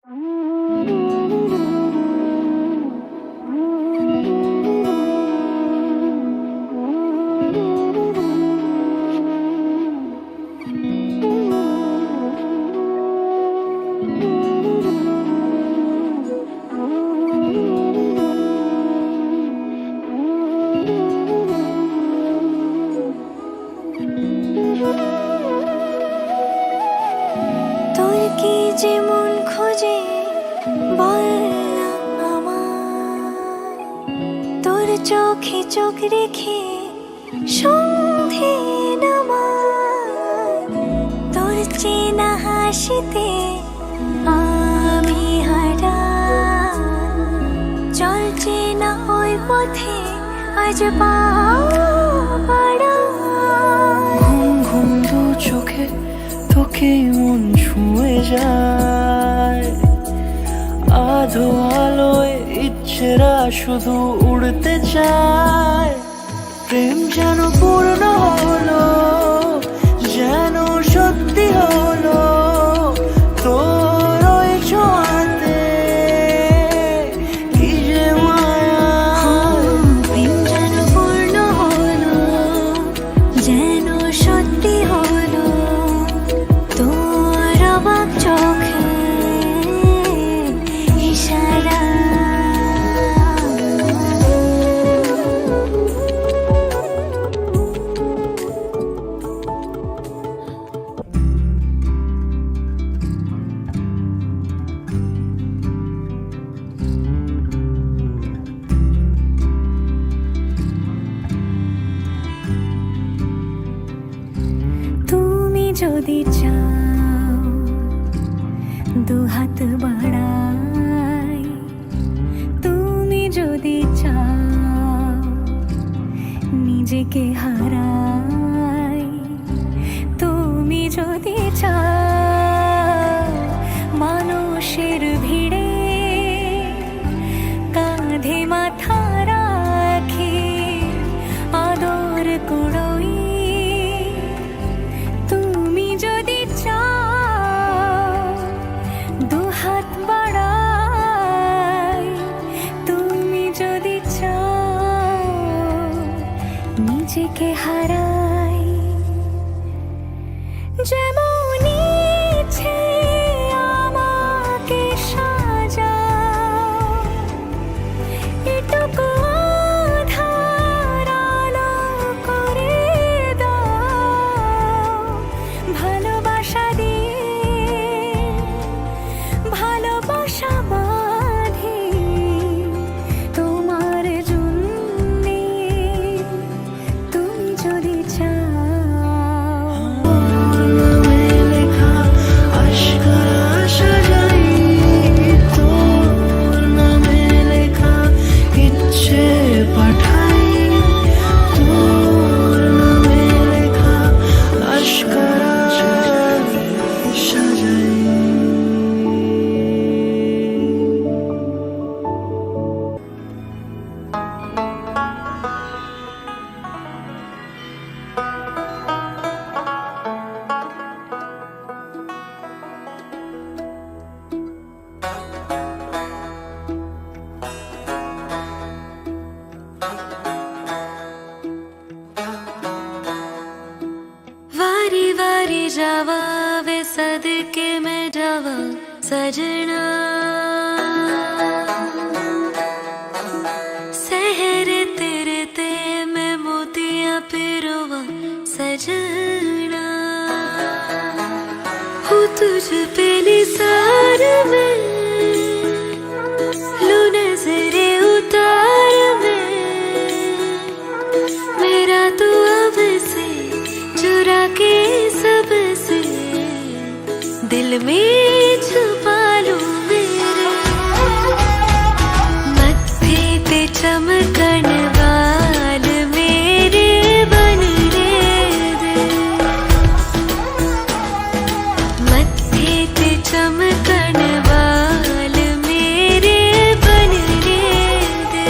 তোর কি যেমন খোঁজে বল না আমায়, তোর চোখে চোখ রেখে সন্ধে নামায়, তোর চেনা হাসিতে আমি হারাই, চল চেনা ওই পথে আজ পা বাড়াই। ঘুম ঘুম দু চোখে তোকে মন ছুঁয়ে যায়, আধো আলোয় ইচ্ছেরা শুধু উড়তে চায়। প্রেম যেন পূর্ণ হলো, যেন সত্যি হলো তোর ওই ছোঁয়াতে, কি যে মায়া। প্রেম যেন পূর্ণ হলো, যেন সত্যি হলো তোর অবাক চোখে ইশারা। তুমি যদি চাও দু হাত বাড়াই, তুমি যদি চাও নিজেকে হারাই, তুমি যদি চাও মানুষের ভিড়ে কাঁধে মাথা রাখি আদর কুড়োই, তুমি যদি চাও দু হাত বাড়াই, তুমি যদি চাও নিজেকে হারাই, যেমন ইচ্ছে আমাকে সাজাও, এটুকু আধার আলো করে দাও, ভালোবাসা দিয়ে ভালোবাসা বাঁধি তোমার জন্যে, তুমি যদি চাও। লেখা আশকারা সাজাই, তোর নামে লেখা ইচ্ছে পাঠাই, তোর নামে লেখা আশকারা সাজাই। वारी वारी जावा वे सदके में जावा सजना, सहरे तेरे ते में मोतियां पिरोवा सजना, हो तुझ पे निसार में लो नजरे उतार में, मेरा तो अब से चुरा के सबसे दिल में छुपा लो मेरे, मत्थे पे चमकन वाल मेरे बन रे दे, मत्थे पे चमकन वाल मेरे बन रे दे,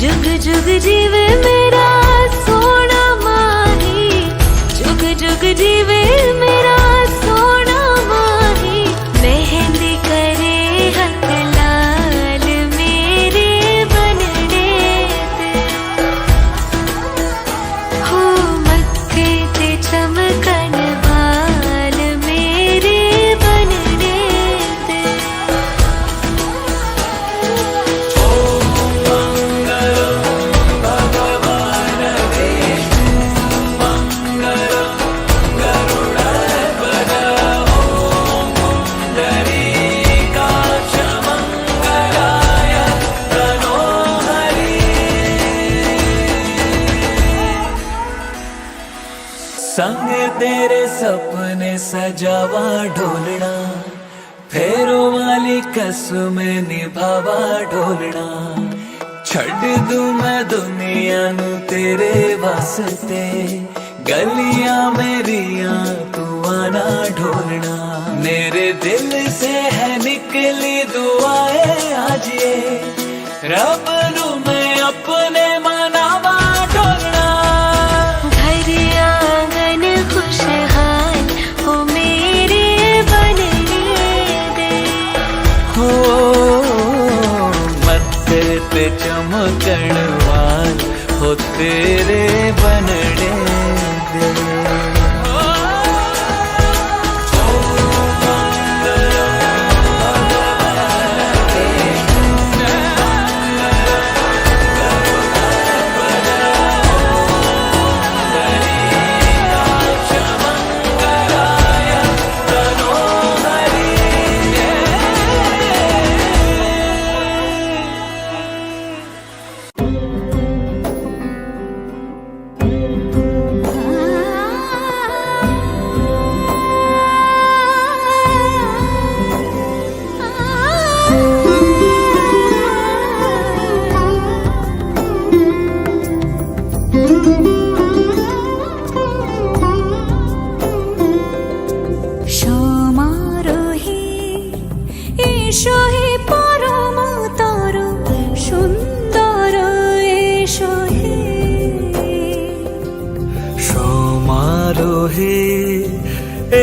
जुग जुग जीवे मेरा सोना माही, जुग जुग जीवे मेरा सोना संग तेरे सपने सजावा ढोलना, फेरों वाली कसमें निभावा ढोलना। छड़ दूं मैं दुनिया नू तेरे वास्ते, गलियां मेरियां तू आना ढोलना। मेरे दिल से है निकली दुआएं आज ये, रब नू मैं अपने मनावा ढोलना। घर आंगन खुशहाल हो मेरे बनने दे, हो मत्थे ते चमकण वाल हो तेरे बनने दे। সমারোহে এসো হে পরম তর সুন্দর, এসো হে সমারোহে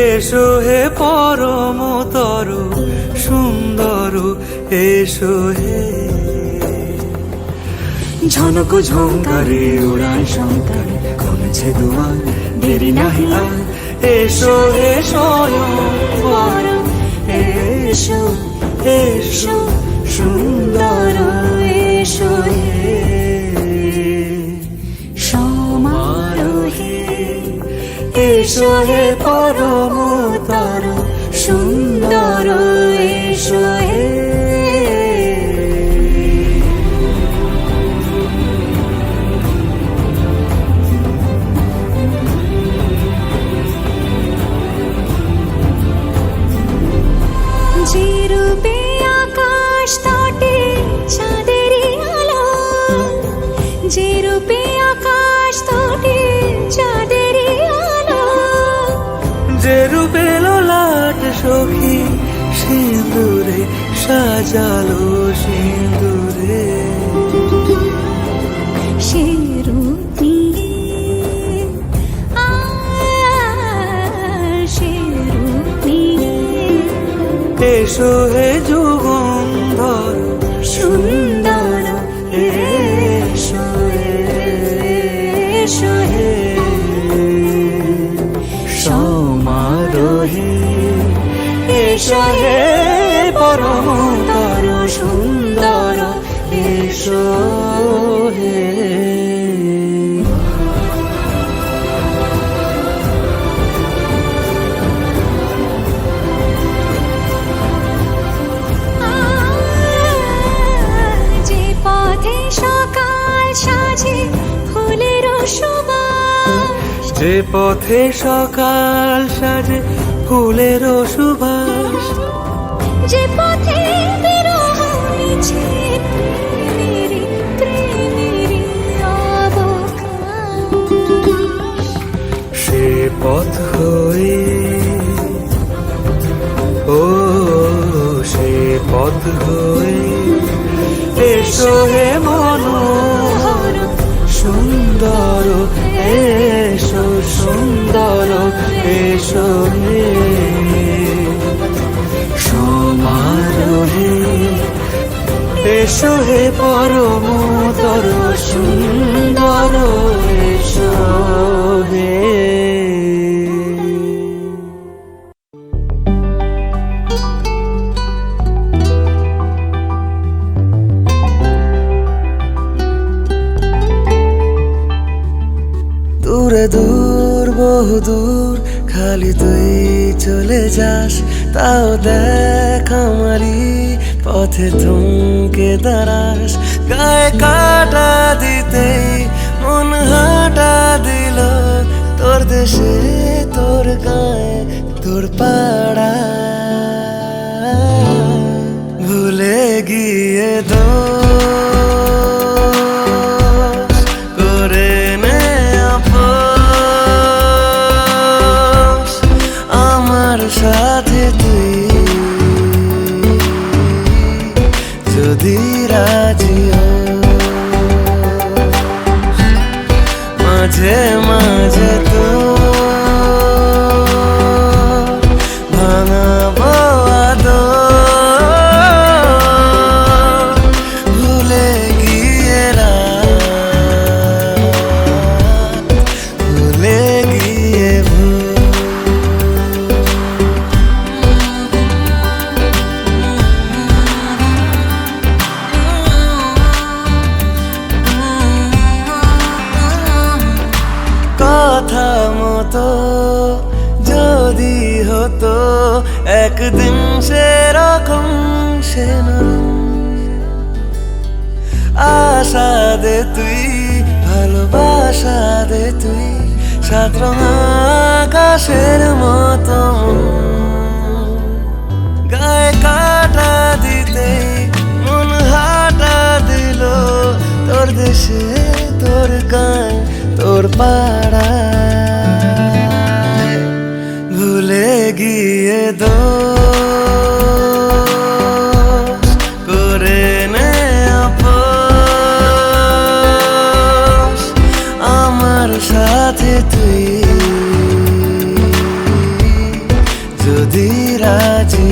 এসো হে পরমতর সুন্দর, এসো হে। ঝনক ঝঙ্কারে উড়ায় শঙ্কারে কমেছে দুয়ার, দেরি নাহি আর এসো হে স্বয়ংবর। এসো এসো সুন্দর, এসো হে। সমারোহে এসো হে পরমতর সুন্দর, এসো হে। যে রূপে আকাশ তটে চাঁদেরই আলো, যে রূপে আকাশ তটে চাঁদেরই আলো, যে রূপে লোলাট সখী সিঁদুরে সাজালো সিঁদুরে। সে রূপ নিয়ে সে রূপ নিয়ে এসো হে যুগন্ধর সুন্দর, এসো এসো হে। সমারোহে এসো হে পরমতর সুন্দর, এসো হে। যে পথে সকাল সাজে ফুলের সুবাস, যে পথে সকাল সাজে ফুলের সুবাস, যে পথে বিরহ মিছে প্রেমেরই প্রেমেরই অবকাশ, সে পথ হয়ে ও সে পথ হয়ে এসো হে মনোহর সুন্দর, এসো সুন্দর, এসো হে। সমারোহে এসো হে পরমতর সুন্দর, এসো হে। দূরে দূর বহু দূর খালি তুই চলে যাস, তাও দেখ আমারই পথে থমকে দাঁড়াস। গায়ে কাটা দিতেই মন হাঁটা দিল তোর দেশে তোর পাড়া ভুলে গিয়ে দোষ করে নে আপোষ আমার সাথে তুই যদি রাজি মাঝে মাঝে তো ভাঙাবো আদর ভুলে গিয়ে রাত ভুলে গিয়ে কথা মতো যদি হতো একদিন সেরকম সে আশা দে তুই ভালোবাসা দে তুই সাত রঙা আকাশের মতো গায়ে কাটা দিতে মন হাঁটা দিল তোর দেশে তোর গান তোর পাড়ায় ভুলে গিয়ে দোষ করে নে আপোষ আমার সাথে তুই যদি রাজি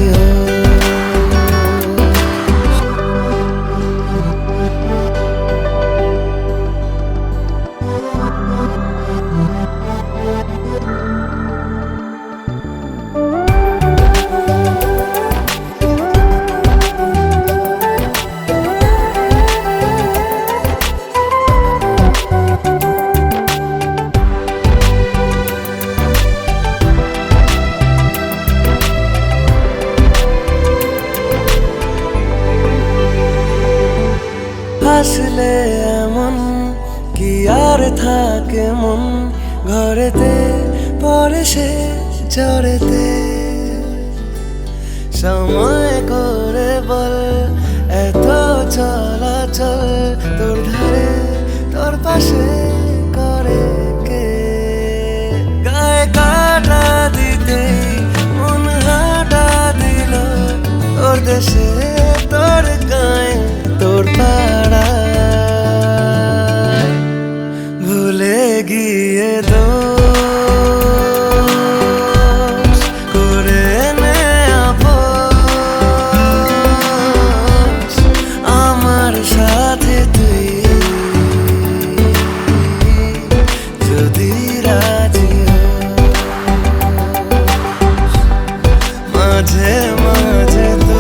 আসলে এমন কি আর থাকে মন ঘরেতে পরে সে জড়েতে সময় করে বল এত চলাচল তোর ধারে তোর পাশে করে কে গায়ে কাটা দিতে মন হাঁটা দিল তোর দেশে তোর গায়ে তোর পাড়ায় ভুলে গিয়ে দোষ করে নে আপোষ আমার সাথে তুই যদি রাজি মাঝে মাঝে তো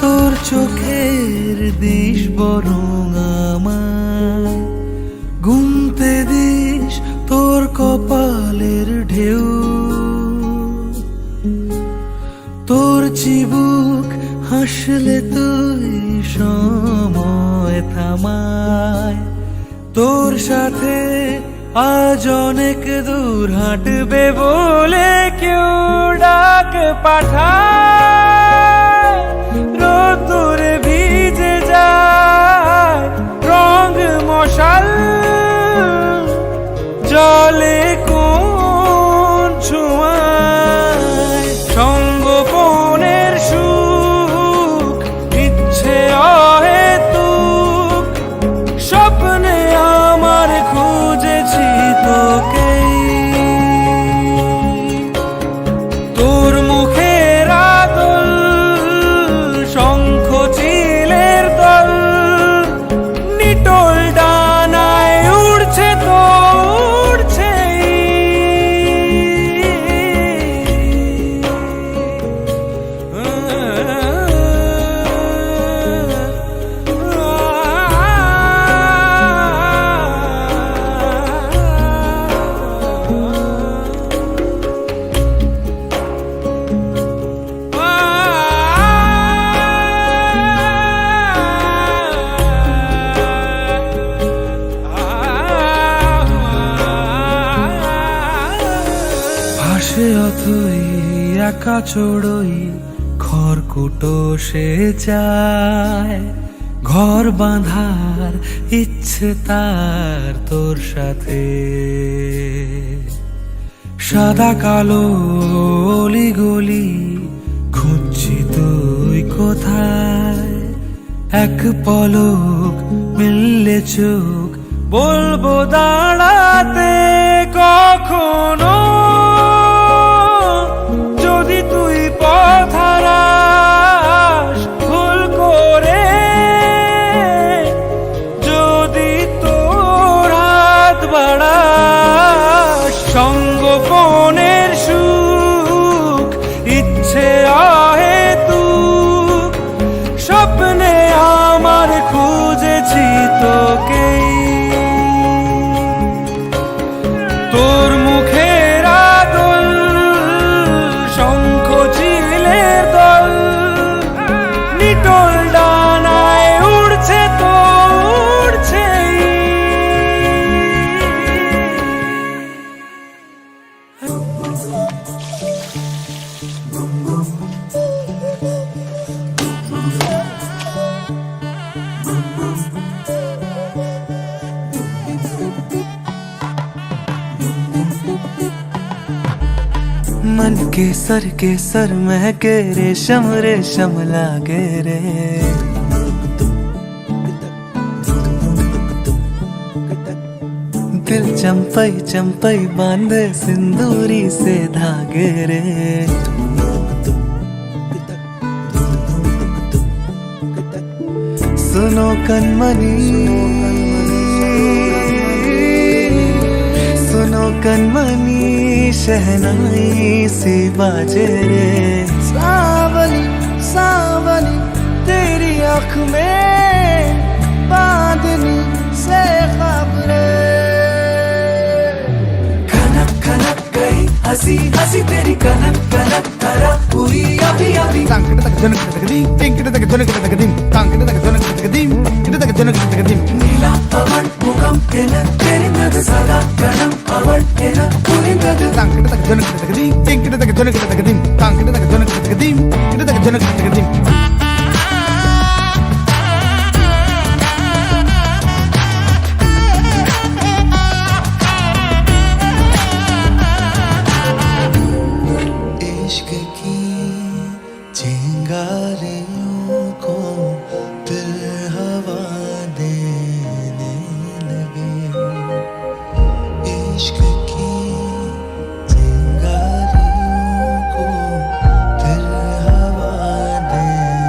তোর চোখের দিশ বরং আমায় গুনতে দিস তোর কপালের ঢেউ তোর চিবুক হাসলে তুই সময় থামায় তোর সাথে আজ অনেক দূর হাঁটবে বলে কেউ ডাক পাঠায় রোদ্দুরে ভিজে যায় রং মশাল জলে কোন ছোঁয়ায় সঙ্গোপনের সুখ ইচ্ছে অহেতুক স্বপ্নে আমার খুঁজেছি তোকে তোর মুখের আদল শঙ্খ চিলের দল নিটোল ডানায় উড়ছে তো উড়ছেই সে অথই একা চড়ই খড়কুটো সে চায়, ঘর বাঁধার ইচ্ছে তার তোর সাথে। সাদা কালো অলিগলি খুঁজছি তুই কোথায়, এক পলক মিললে চোখ বলবো দাঁড়াতে কখনো। যদি তুই পথ হারাস ভুল করে, যদি তোর হাত বাড়াস সঙ্গোপনের সুখ ইচ্ছে অহেতুক, স্বপ্নে আমার খুঁজেছি তোকেই। তোর মুখের আদল শঙ্খ চিলের দল, নিটোল ডানায় উড়ছে তো উড়ছেই। मन के सर महके रेशम रेशम लागे रे। दिल चंपई चंपई बांधे सिंदूरी से धागे रे। सुनो कनमनी, सुनो कनमनी शहनाई सी बाजे रे। सावली सावली तेरी आँख में बांधनी से ख्वाब रे। खनक खनक गई हंसी हंसी तेरी कनक कनक करा हुई अभी अभी। तांकिट तक जनक तक दी टिंकिट तक जनक तक दी तांकिट तक जनक तक दी किट तक जनक तक दी। नीला पवन मुखम केन तेरी मग सदा गणम अवण केन पूरी गद। तांकिट तक जनक तक दी टिंकिट तक जनक तक दी तांकिट तक जनक तक दी किट तक जनक तक दी। इश्क की चिंगारियों को दिल हवा देने लगे। इश्क की चिंगारियों को दिल हवा देने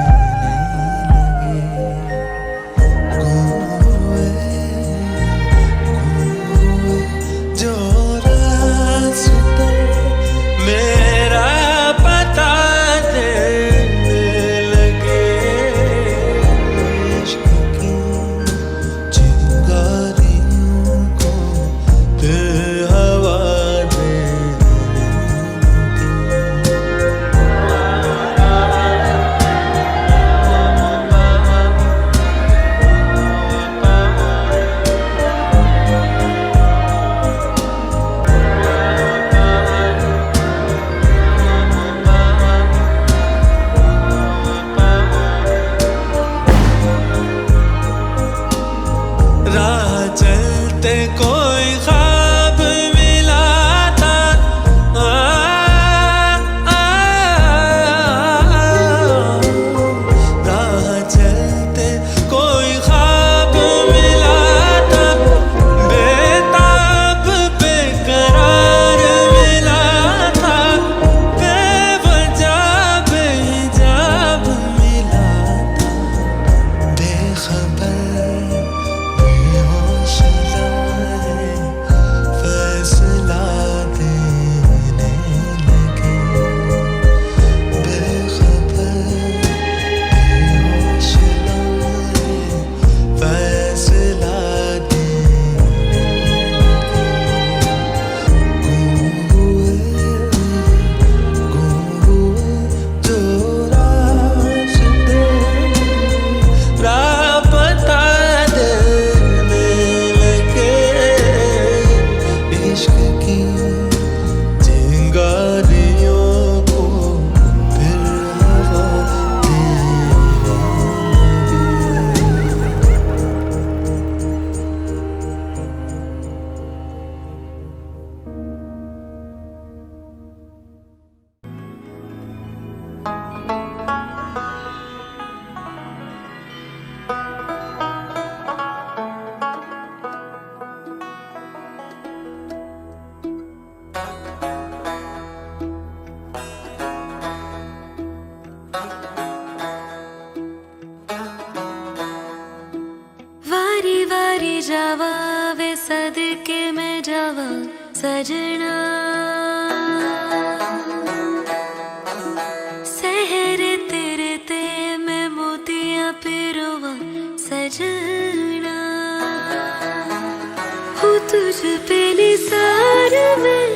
तुझ पे निसार मैं,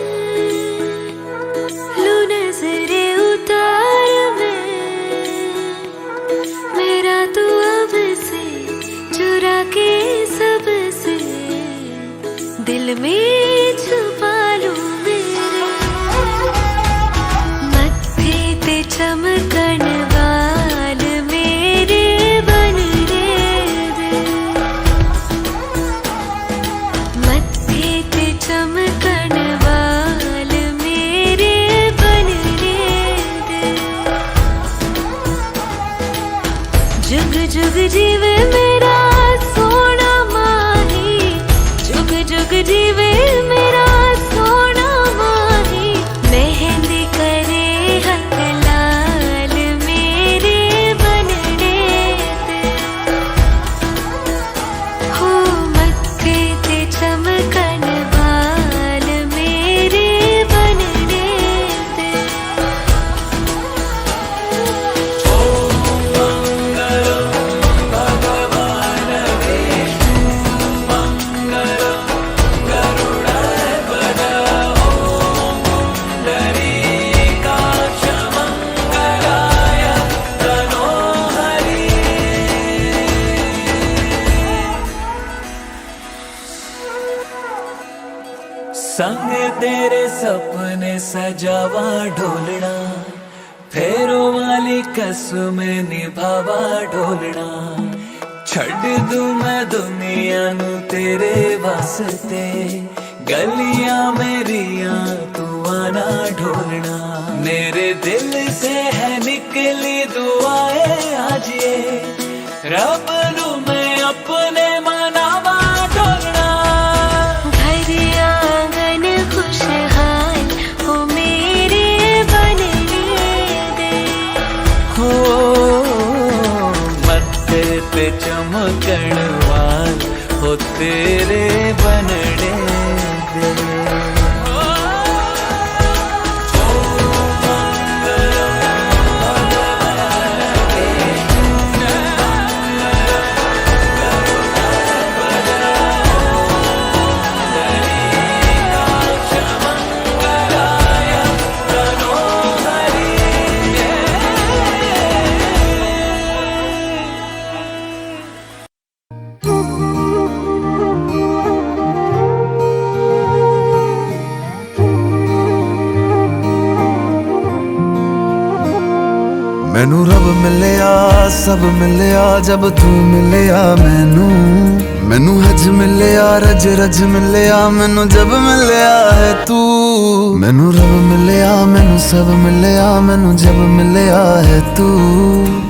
लू नजरे उतार मैं, मेरा तू अब से चुरा के सबसे दिल में छुपा लूं मेरे। मत्थे ते चमकन वाल मेरे बन रे दे, मत्थे ते चमकन वाल मेरे बन रे दे। जुग जुग जीवे मेरा सोना माही, जुग जुग जीवे मेरा सोना माही, मेहंदी करे हक लाल मेरे बन रे दे। हो मत्थे ते चमकन वाल मेरे बन रे दे। संग तेरे सपने सजावा ढोलना, फेरों वाली कसम निभावा ढोलना। छड़ दूं मैं दुनिया नू तेरे वास्ते, गलियां मेरियां तू आना ढोलना। मेरे दिल से है निकली दुआएं आज ये, रब नू मैं अपने मनावा ढोलना। घर आंगन खुशहाल हो मेरे बन रे दे। हो मत्थे ते चमकण वाल हो तेरे बनड़े दे। मैनू रब मिलिया सब मिलिया जब तू मिलिया मैनू। मैनू हज मिलिया रज रज मिलिया मैनू जब मिलिया है तू। मैनू रब मिलिया मैनू सब मिलिया मैनू जब मिलिया है तू।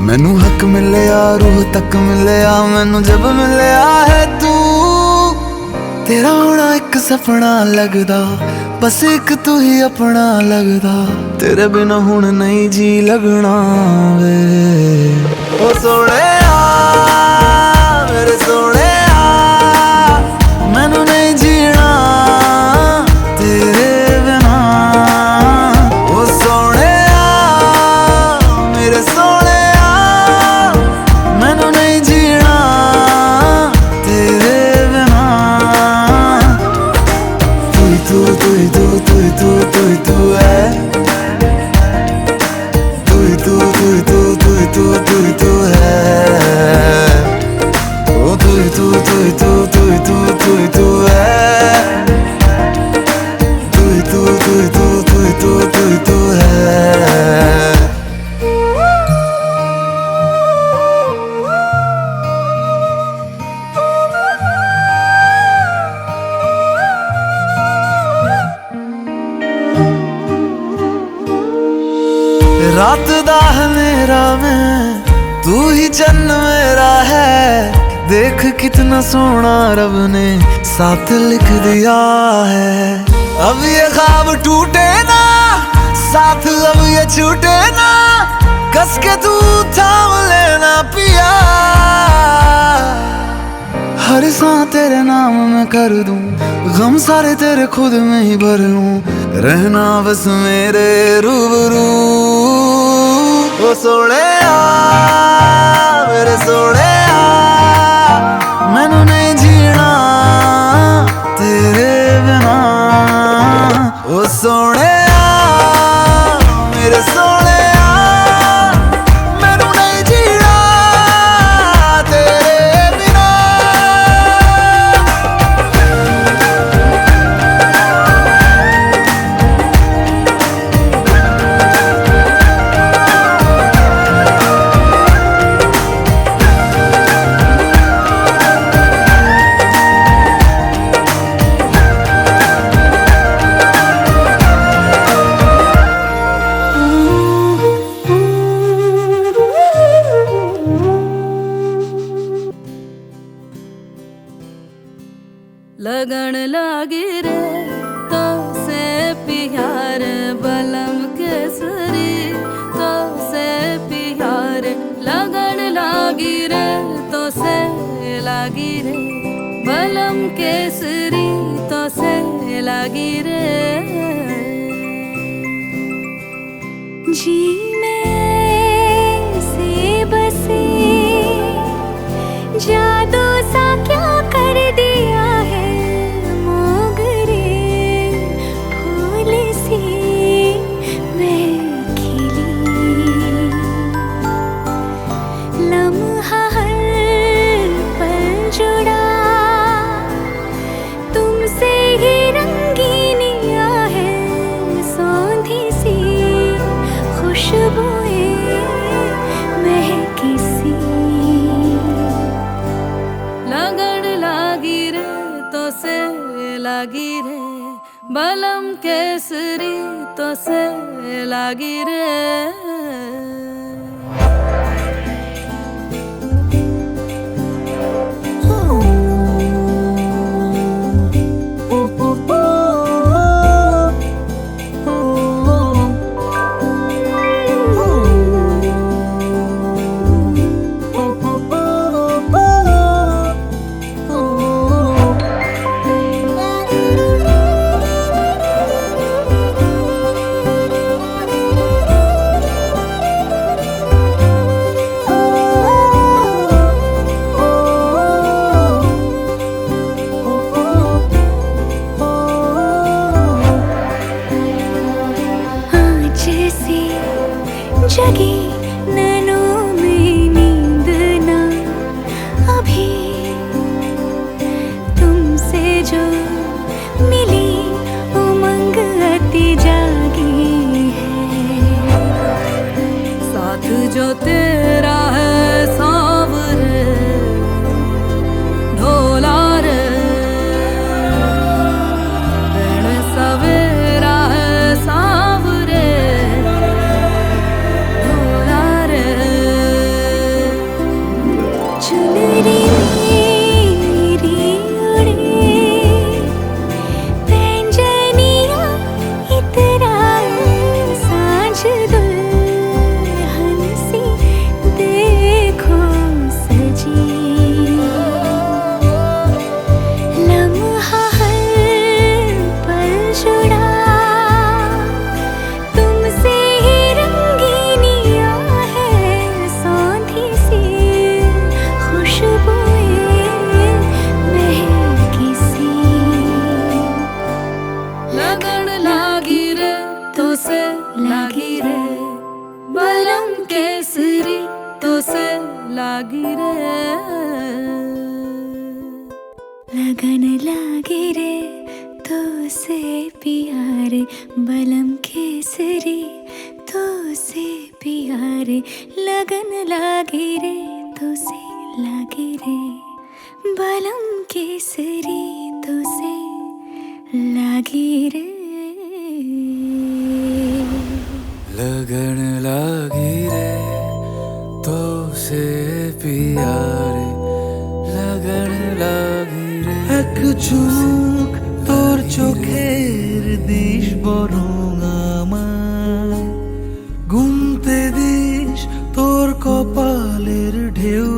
मैनू हक मिलिया रूह तक मिलिया मैनू जब मिलिया है तू। तेरा होना एक सपना लगदा, बस एक तू ही अपना लगदा। तेरे बिना हुण नहीं जी लगना वे। ओ सोहणिया मेरे सोहणिया, मैनू नहीं जीना तेरे बिना। ओ सोहणिया मेरे सोहणिया, मैनू नहीं जीना तेरे बिना। तू तू तू तू तू तू तू है, तू तू तू तू तू तू तू तू है। ओ तू तू तू तू तू तू तू तू है, तू तू तू तू तू तू तू तू है। रात दा हनेरा में तू ही चन्न मेरा है। देख कितना सोना रब ने साथ लिख दिया है। अब ये ख्वाब टूटे ना साथ, अब ये छूटे ना। कस के तू थाम लेना पिया, हर सांस तेरे नाम में कर दूं। गम सारे तेरे खुद में ही भर लूं। रहना बस मेरे रूबरू। ओ सोहणिया मेरे सोहणिया, मैनू नहीं जीना तेरे तेरे बिना ओ सोने मेरे सोने मैनू नहीं जीना तेरे बिना। लगन लागी रे तो से प्यार बलम केसरी तो से प्यार लगन लागी रे तो से लागी रे बलम केसरी तो से लागी रे। जी में से बसे जादू सा क्या कर दिया है मोगरे फूल सी मैं खिली लम्हा हर पल जुड़ा तुमसे ही रंगीनिया है सौंधी सी खुशबुएं महकी सी। लगन लागी रे तो से लागी रे बलम केसरी तो से लागी रे। जगी नैनों में नींद ना अभी तुमसे जो मिली उमंग अति जागी है साथ जो तेरा है सांवरे ढोला रे रण सवेरा है सांवरे चुनरी मेरी उड़े पैंजनिया इतराए सांझ दुल्हन सी देखो सजी लम्हा हर पल जुड़ा तुमसे ही रंगीनिया है सौंधी सी लगन लागी रे तो से लागी रे बलम केसरी तो से लागी रे। लगन लागी रे तो से प्यारे बलम केसरी तो से प्यारे लगन लागी रे तो से लागी रे बलम केसरी तो से लागी रे। लगन लागी रे तो से प्यारे लगन लागी रे এক চুমুক তোর চোখের দিশ বরং আমায় গুনতে দিস তোর কপালের ঢেউ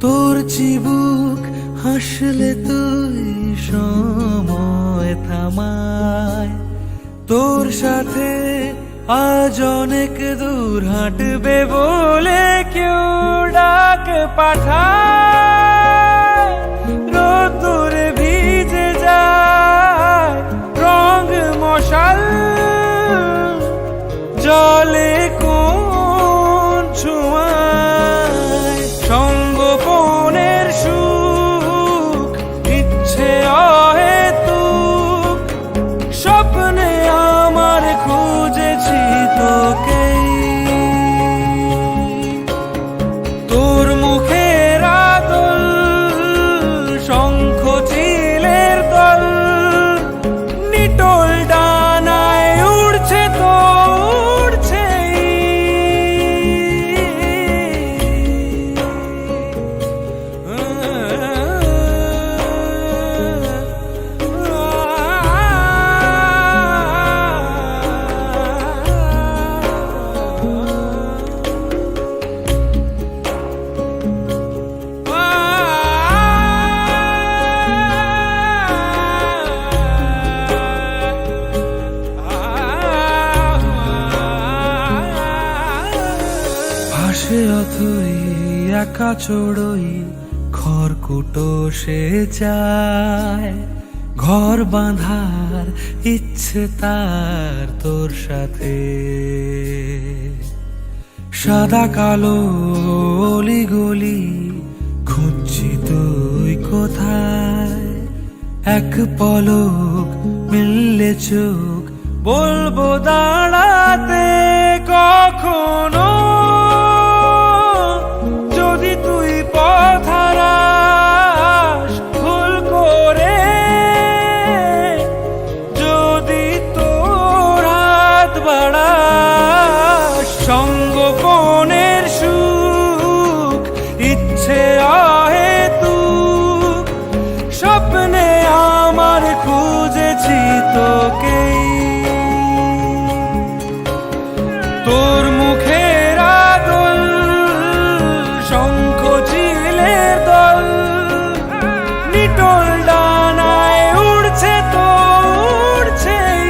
তোর চিবুক হাসলে তুই সময় থামায় তোর সাথে আজ অনেক দূর হাঁটবে বলে কেউ ডাক পাঠায় রোদ্দুরে ভিজে যায় রং মশাল জলে কোন ছোঁয়ায় সঙ্গোপনের সুখ ইচ্ছে অহেতুক স্বপ্নে আমার খুঁজেছি তোকে তোর মুখের আদল শঙ্খ চিলের দল নিটোল ডানায় উড়ছে তো উড়ছেই ভাসে অথই একা চড়ই খড়কুটো সে চায় ঘর বাঁধার ইচ্ছে তার তোর সাথে সাদা কালো অলি গলি খুঁজছি তুই কোথায় এক পলক মিললে চোখ বলবো দাঁড়াতে কখনো যদি তুই পথ হারাস ভুল করে যদি তোর হাত বাড়াস সঙ্গোপনের সুখ ইচ্ছে অহেতুক স্বপ্নে আমার খুঁজেছি তোকে তোর মুখের আদল শঙ্খ চিলের দল নিটোল ডানায় উড়ছে তো উড়ছেই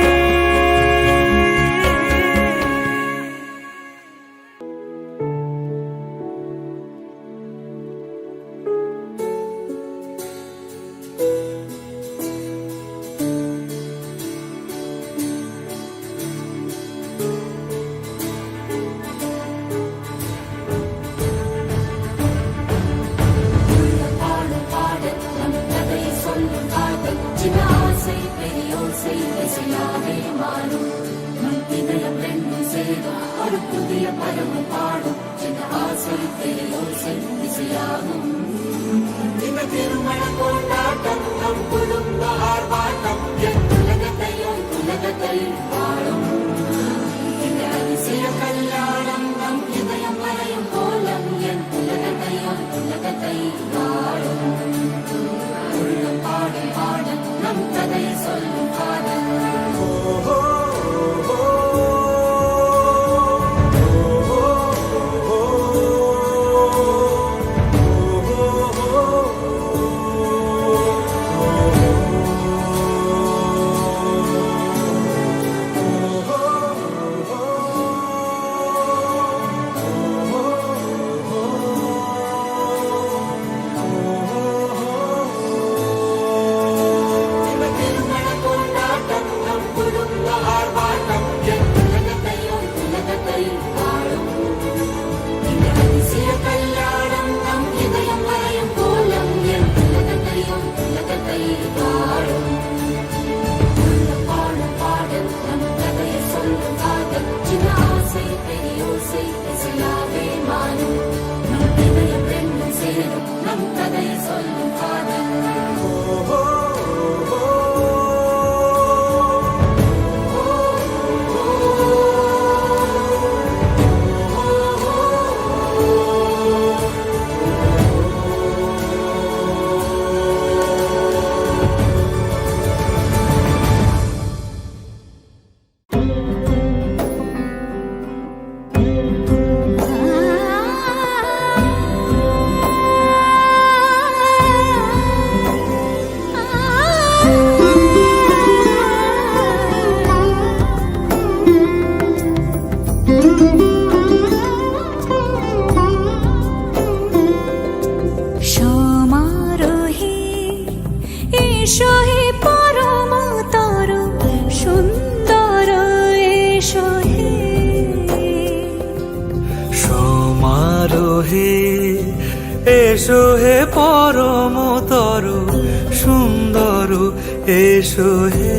এসো হে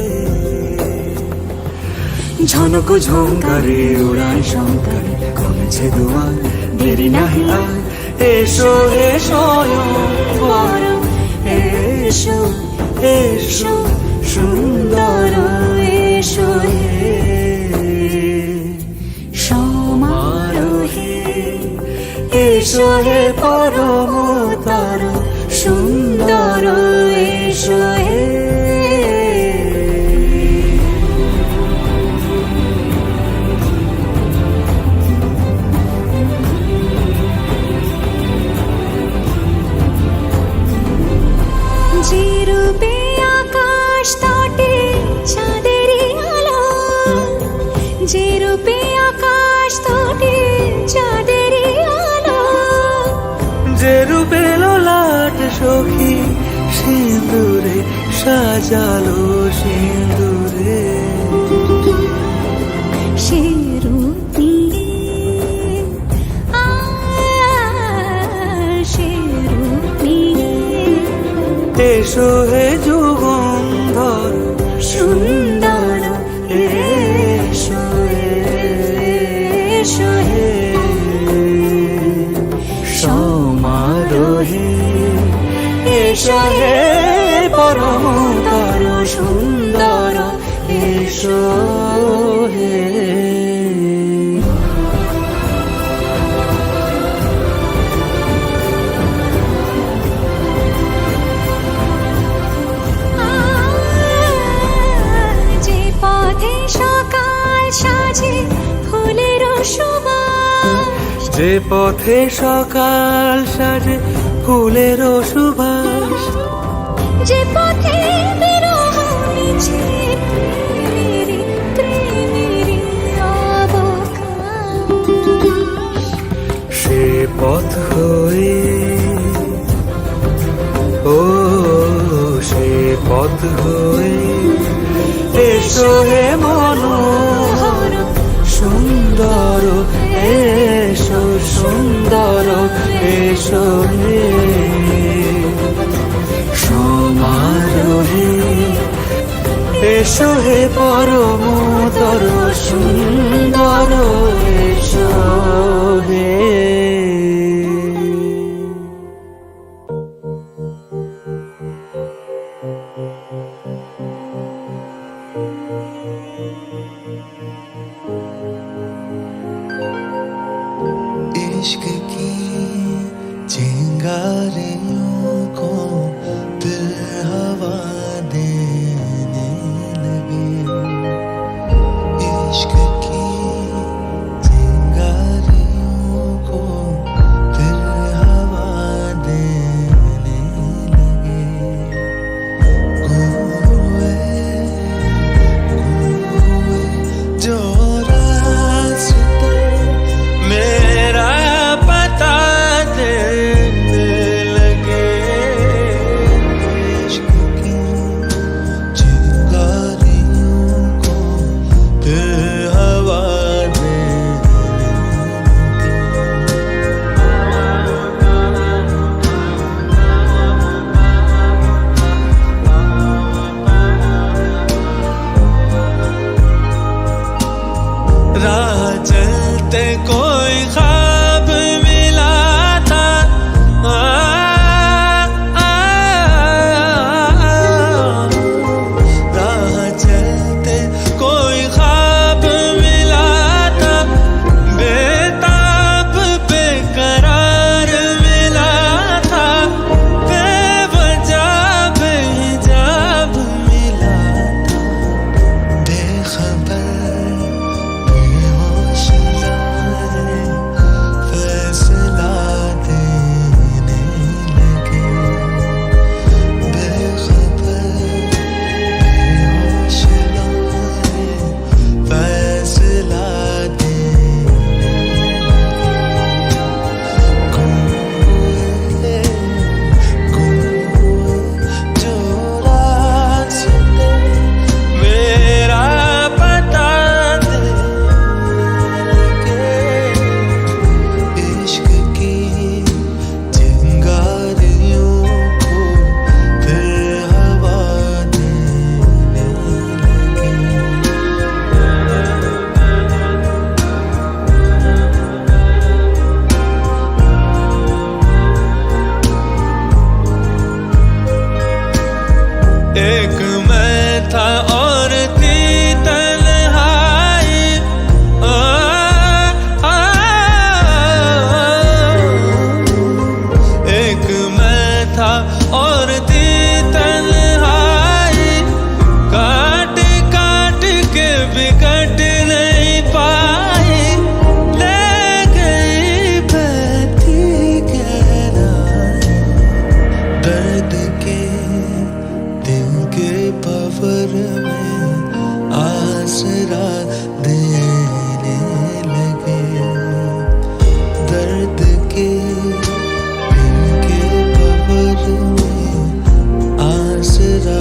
ঝনক ঝঙ্কারে উড়ান শঙ্কারে কমেছে দুয়ার দেরি নাহি আর এসো হে স্বয়ংবর এসো এসো সুন্দর এসো হে সমারোহে এসো হে পরমতর সুন্দর এসো হে যে রূপে আকাশ তটে চাঁদেরই আলো, যে রূপে আকাশ তটে চাঁদেরই আলো, যে রূপে ললাট সখী সিঁদুরে সাজালো সিঁদুরে সে রূপ নিয়ে সে রূপ নিয়ে এসো হে যুগন্ধর সুন্দর এসো এসো হে সমারোহে এসো হে পরমতর সুন্দর এসো হে যে পথে সকাল সাজে ফুলের সুবাস, যে পথে সকাল সাজে ফুলের সুবাস, যে পথে বিরহ মিছে প্রেমেরই প্রেমেরই অবকাশ, সে পথ হয়ে ও সে পথ হয়ে এসো হে মনোহর সুন্দর এসো সুন্দর এসো হে সমারোহে এসো হে পরমতর সুন্দর এসো হে इश्क की चिंगारियों को दिल हवा देने लगे इश्क की चिंगारियों को दिल हवा देने लगे गुए जो रास्ता मेरा पता देने लगे भी कट नहीं पाए, ले गई बहती गहराई। दर्द के दिल के भंवर में आसरा देने लगे। दर्द के दिल के भंवर में आसरा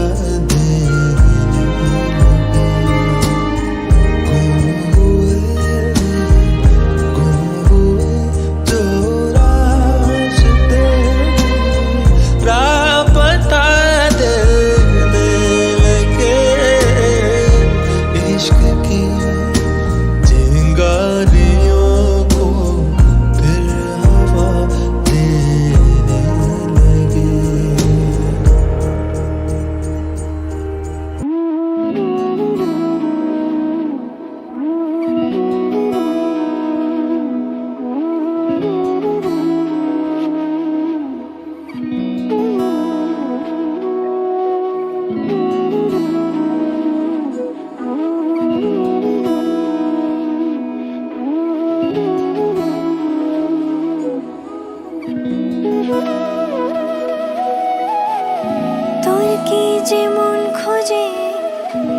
কি যে মন খোঁজে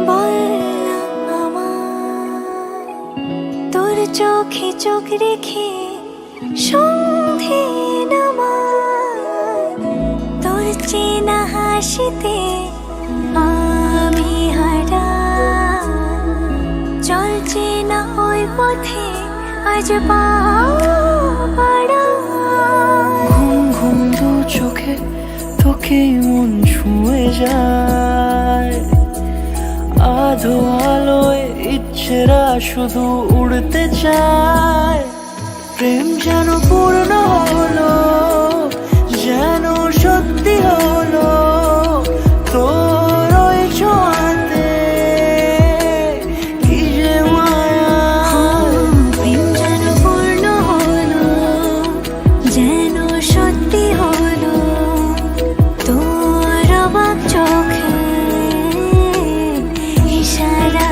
বল না আমায়, তোর চোখে চোখ রেখে সন্ধে নামায়। তোর চেনা হাসিতে আমি হারাই, চল চেনা ওই পথে আজ পা বাড়াই। ঘুম ঘুম দু চোখে তোকে মন ছুঁয়ে যায়, আধো আলোয় ইচ্ছেরা শুধু উড়তে চায়। প্রেম যেন পূর্ণ হলো, যেন সত্যি হলো তোর ওই ছোঁয়াতে, কি যে মায়া। প্রেম যেন পূর্ণ হলো, যেন সত্যি হলো তোর অবাক চোখে ইশারা।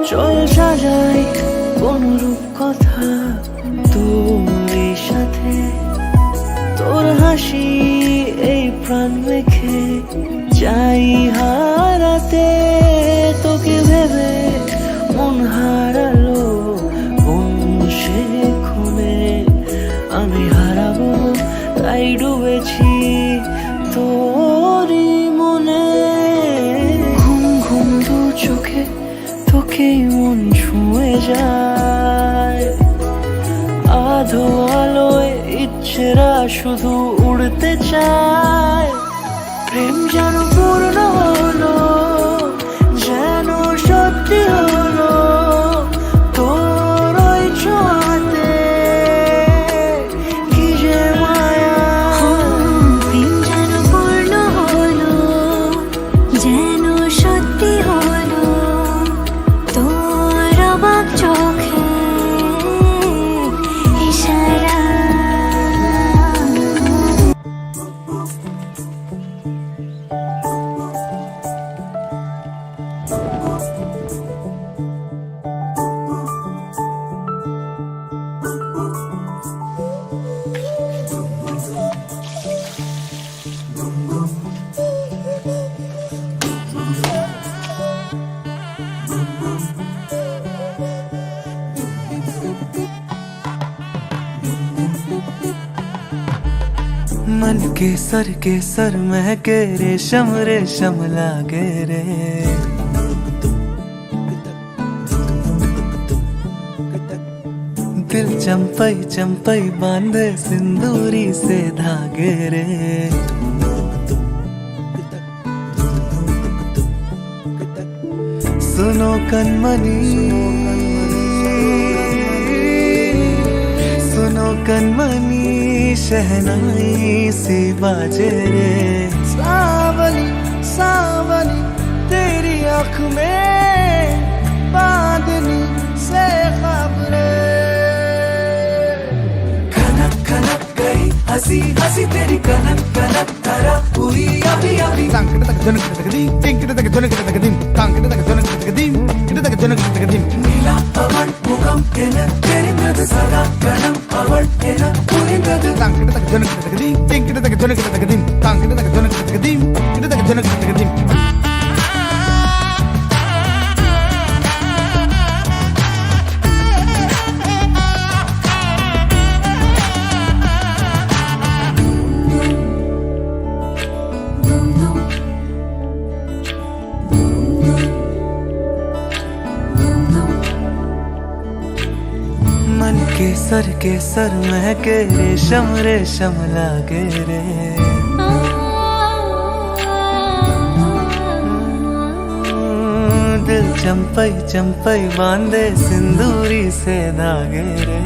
চল সাজাই কোন রূপ কথা তোর সাথে, তোর হাসি এই প্রাণ মেখে চাই হারাতে। তোকে ভেবে মন হারালো কোন সে খুনে, আমি হারাবো তাই ডুবেছি তোরই মনে। ঘুম ঘুম দু চোখে তোকে মন ছুঁয়ে যায়, আধো আলোয় ইচ্ছেরা শুধু উড়তে চায়। প্রেম যেন পূর্ণ হলো, যেন সত্যি হলো তোর ওই ছোঁয়াতে, কি যে মায়া। প্রেম যেন পূর্ণ হলো, যেন সত্যি হলো তোর অবাক চোখে ইশারা। मन के सर महके रेशम रेशम लागे रे। दिल चंपई चंपई बांधे सिंदूरी से धागे रे। सुनो कनमनी शहनाई सी बाजे रे। सावली सावली तेरी आँख में बांधनी से खबरें। खनक खनक गई हंसी हंसी तेरी कनक कनक धरा हुई अभी अभी। तांकिट तक झनक तक दीम टिंकिट तक झनक तक दीम तांकिट तक झनक तक दीम किट तक झनक तक दीम नीला अवण मुगम एन तेरिंगद सदा गणम अवण एन पुरिंगद। तांकिट तक झनक तक दीम टिंकिट तक झनक तक दीम तांकिट तक झनक तक दीम किट तक झनक तक दीम। मन के सर महके रेशम रेशम लागे रे। दिल चंपई चंपई बांधे सिंदूरी से धागे रे।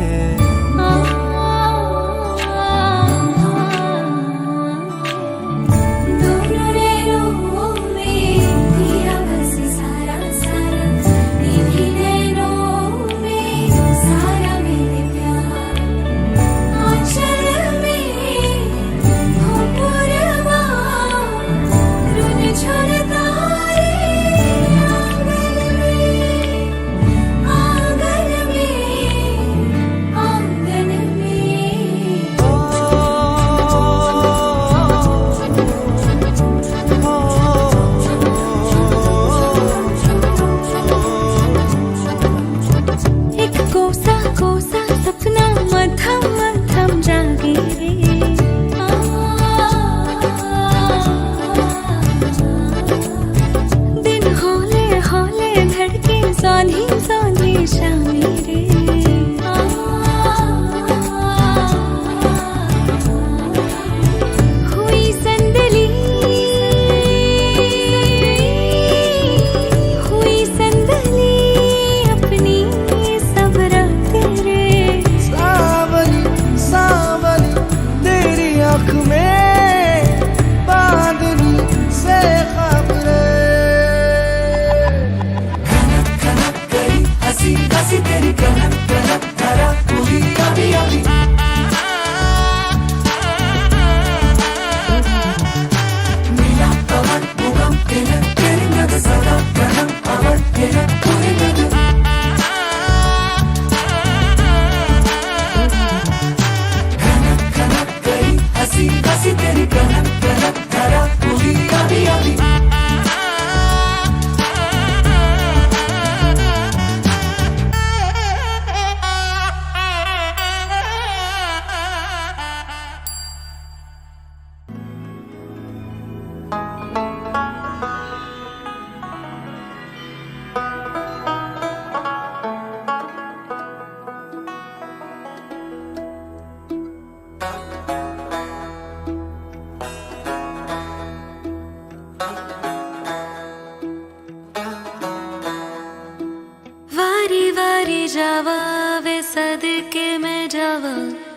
जावा वे सदके में जावा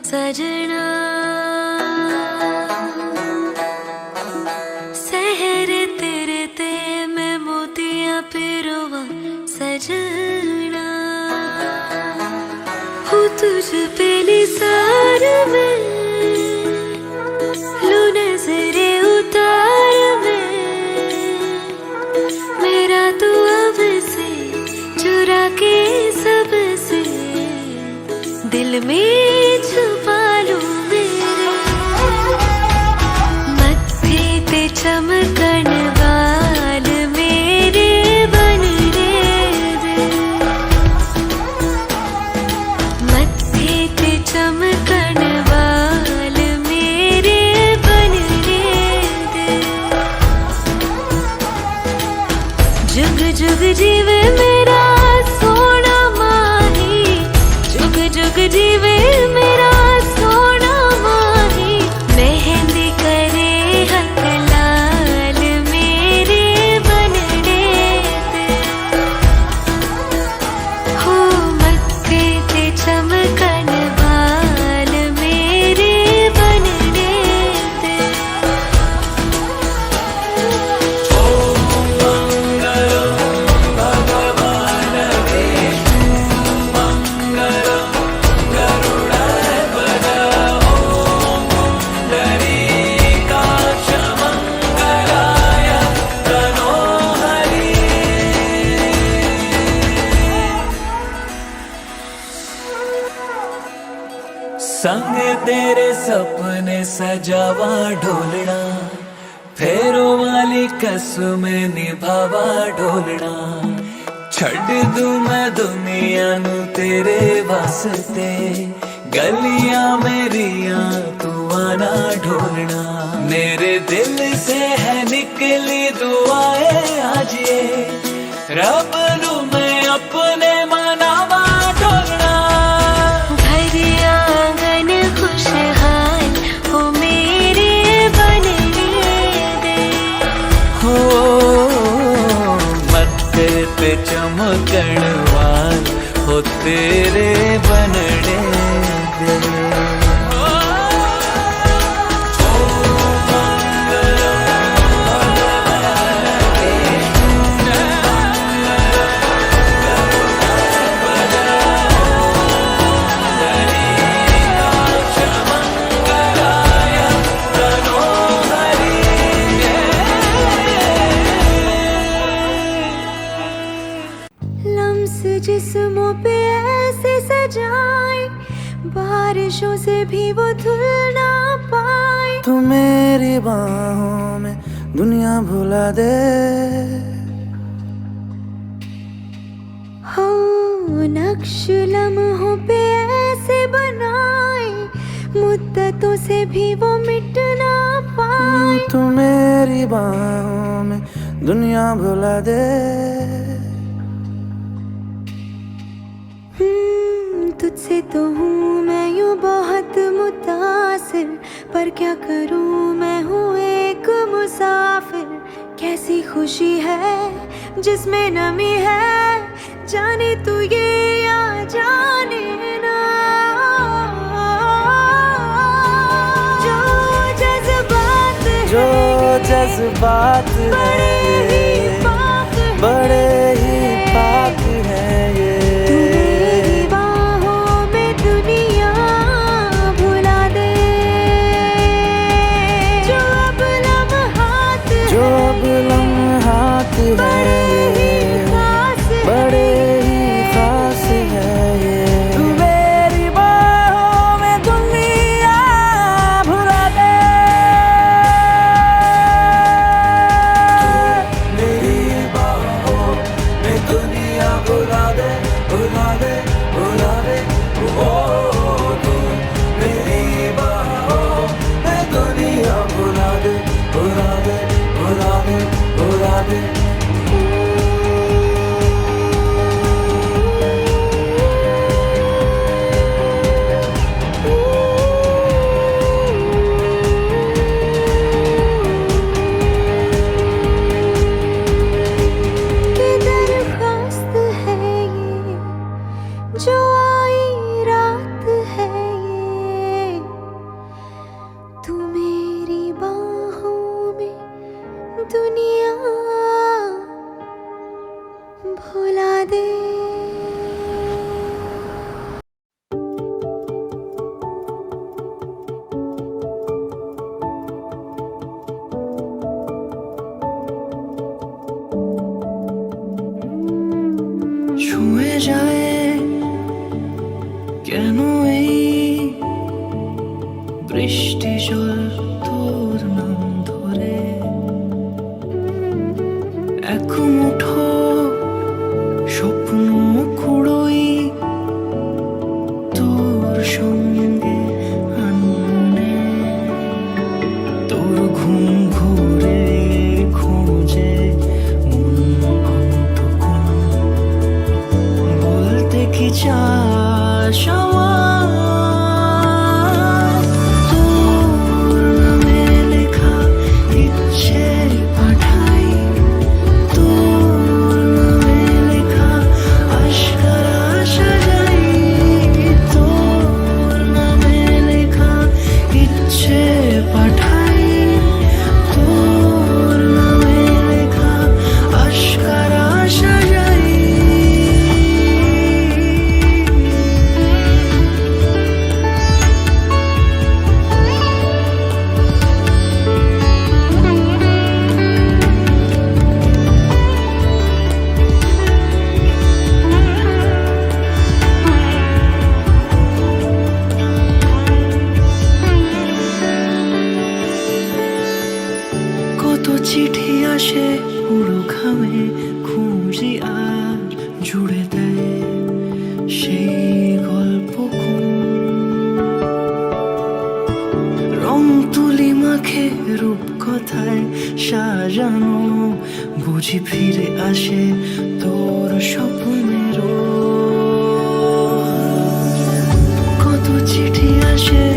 सजना। सहर तेरे ते मैं मोतिया पिरोवा सजना। हूँ तुझ पे निसार में लू नजरे उतार में। मेरा तू अब से चुरा के सबसे दिल में छुपा लूं मेरे। मत्थे पे चमकन वाल मेरे बन रे दे। मत्थे पे चमकन वाल मेरे बन रे दे। जुग जुग जीवे मेरा सोना माही, जुग जुग जीवे संग तेरे सपने सजावा ढोलना, फेरों वाली कसमें निभावा ढोलना। छड़ दूं मैं दुनिया नू तेरे वास्ते, गलियां मेरियां तू आना ढोलना। मेरे दिल से है निकली दुआएं आज ये, रब नू मैं अपने मनावा ढोलना। भर आंगन खुशहाल हो मेरे बनने दे, हो मत्थे पे चमकण वाल हो तेरे बनने दे। लम्स जिस्मों पे ऐसे सजाए, बारिशों से भी वो धुल ना पाए। तू मेरी बाहों में दुनिया भुला दे, हो नक्श लम्हों पे ऐसे बनाए, मुद्दतों से भी वो मिट ना पाए। तू मेरी बाहों में दुनिया भुला दे। तुझसे तो हूँ मैं यूँ बहुत मुतासिर, पर क्या करूँ मैं हूँ एक मुसाफिर। कैसी खुशी है जिसमें नमी है, जाने तू ये या जाने ना। जो जज्बात जो जज्बात बड़े ही पाक हैं, बड़े ही पाक है ये। तू मेरी बाहों में दुनिया भुला दे। जो अब लम्हात जो अब लम्हात है बड़े ही खास हैं, बड़े ही खास है ये। तू मेरी बाहों में दुनिया भुला दे। मेरी बाहों में दुनिया भुला दे, भुला दे, भुला दे। ओ तू मेरी बाहों में दुनिया भुला दे, भुला दे, भुला दे, भुला दे। कि दरख्वास्त है ये, जो आई रात है ये। तू मेरी बाहों में दुनिया भुला दे। ছুঁয়ে যায় কেন এই বৃষ্টি জল তোর নাম ধরে। এক মুঠো স্বপ্ন কুড়োই তোর সঙ্গে আনমনে। তোর ঘুম ঘুরে খোঁজে মন কতক্ষণ, বলতে কি চাস আমার? তোর নামে লেখা ইচ্ছে পাঠাই, তোর নামে লেখা আশকারা সাজাই। তোর নামে লেখা ইচ্ছে পাঠাই, তোর নামে লেখা আশকারা সাজাই। রূপ কথায় সাজানো, বুঝি ফিরে আসে তোর স্বপ্নেরও। কত চিঠি আসে